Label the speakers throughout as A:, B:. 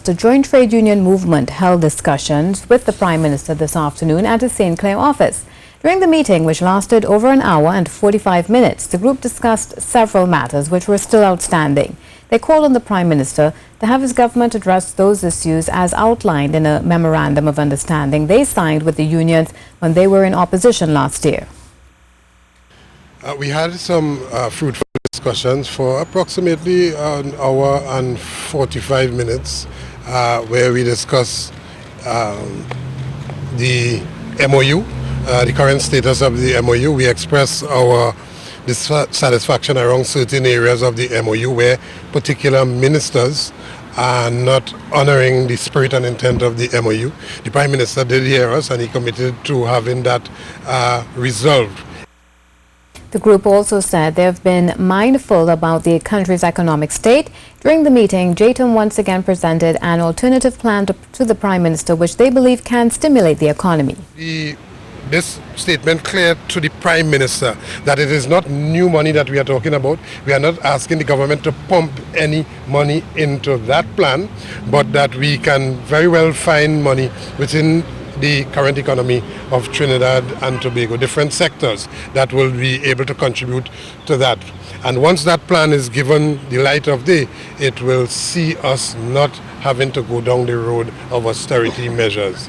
A: The Joint Trade Union Movement held discussions with the Prime Minister this afternoon at his St. Clair office. During the meeting, which lasted over an hour and 45 minutes, the group discussed several matters which were still outstanding. They called on the Prime Minister to have his government address those issues as outlined in a memorandum of understanding they signed with the unions when they were in opposition last year.
B: We had some fruitful discussions for approximately an hour and 45 minutes where we discussed the MOU, the current status of the MOU. We expressed our dissatisfaction around certain areas of the MOU where particular ministers are not honoring the spirit and intent of the MOU. The Prime Minister did hear us and he committed to having that resolved.
A: The group also said they have been mindful about the country's economic state. During the meeting, JTUM once again presented an alternative plan to the Prime Minister, which they believe can stimulate the economy.
B: This statement cleared to the Prime Minister that it is not new money that we are talking about. We are not asking the government to pump any money into that plan, but that we can very well find money within the current economy of Trinidad and Tobago, different sectors that will be able to contribute to that. And once that plan is given the light of day, it will see us not having to go down the road of austerity measures.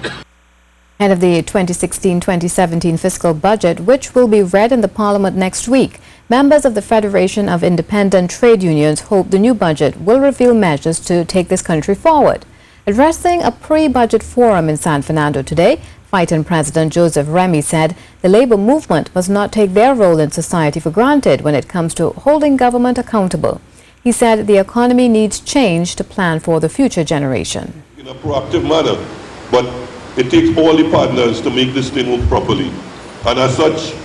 A: Ahead of the 2016-2017 fiscal budget, which will be read in the Parliament next week, members of the Federation of Independent Trade Unions hope the new budget will reveal measures to take this country forward. Addressing a pre-budget forum in San Fernando today, FITUN President Joseph REMY said the labor movement must not take their role in society for granted when it comes to holding government accountable. He said the economy needs change to plan for the future generation.
C: In a proactive manner, but it takes all the partners to make this thing work properly. And as such,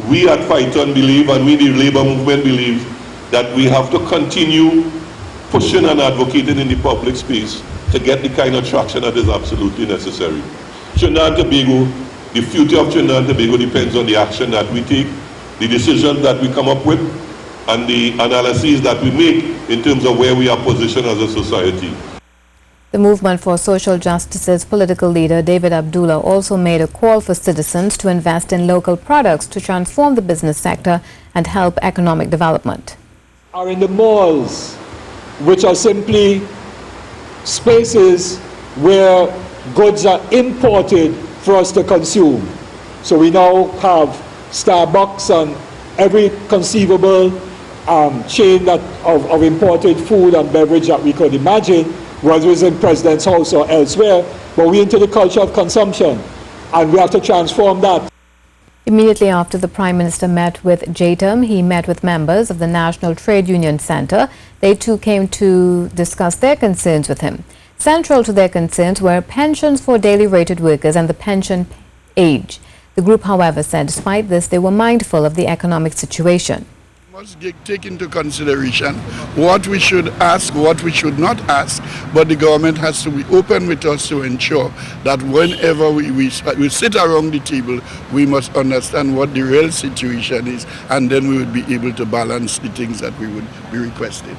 C: we at FITUN believe, and we the labor movement believes, that we have to continue pushing and advocating in the public space to get the kind of traction that is absolutely necessary. Trinidad and Tobago, the future of Trinidad and Tobago depends on the action that we take, the decisions that we come up with, and the analyses that we make in terms of where we are positioned as a society.
A: The Movement for Social Justice's political leader David Abdullah also made a call for citizens to invest in local products to transform the business sector and help economic development.
D: Are in the malls, which are simply spaces where goods are imported for us to consume. So we now have Starbucks and every conceivable chain of imported food and beverage that we could imagine, whether it's in President's House or elsewhere, but we're into the culture of consumption, and we have to transform that.
A: Immediately after the Prime Minister met with JTUM, he met with members of the National Trade Union Center. They too came to discuss their concerns with him. Central to their concerns were pensions for daily rated workers and the pension age. The group, however, said despite this, they were mindful of the economic situation.
E: We must take into consideration what we should ask, what we should not ask, but the government has to be open with us to ensure that whenever we sit around the table, we must understand what the real situation is, and then we would be able to balance the things that we would be requesting.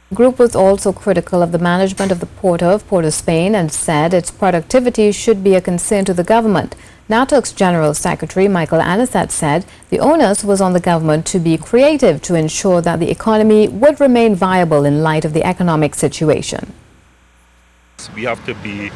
A: The group was also critical of the management of the Port of Port of Spain and said its productivity should be a concern to the government. NATUC's General Secretary Michael ANNISETTE said the onus was on the government to be creative to ensure that the economy would remain viable in light of the economic situation.
F: We have to be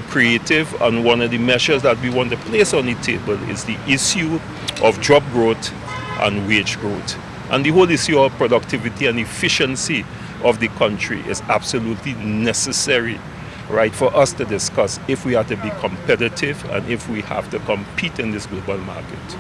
F: creative, and one of the measures that we want to place on the table is the issue of job growth and wage growth. And the whole issue of productivity and efficiency of the country is absolutely necessary, right, for us to discuss if we are to be competitive and if we have to compete in this global market.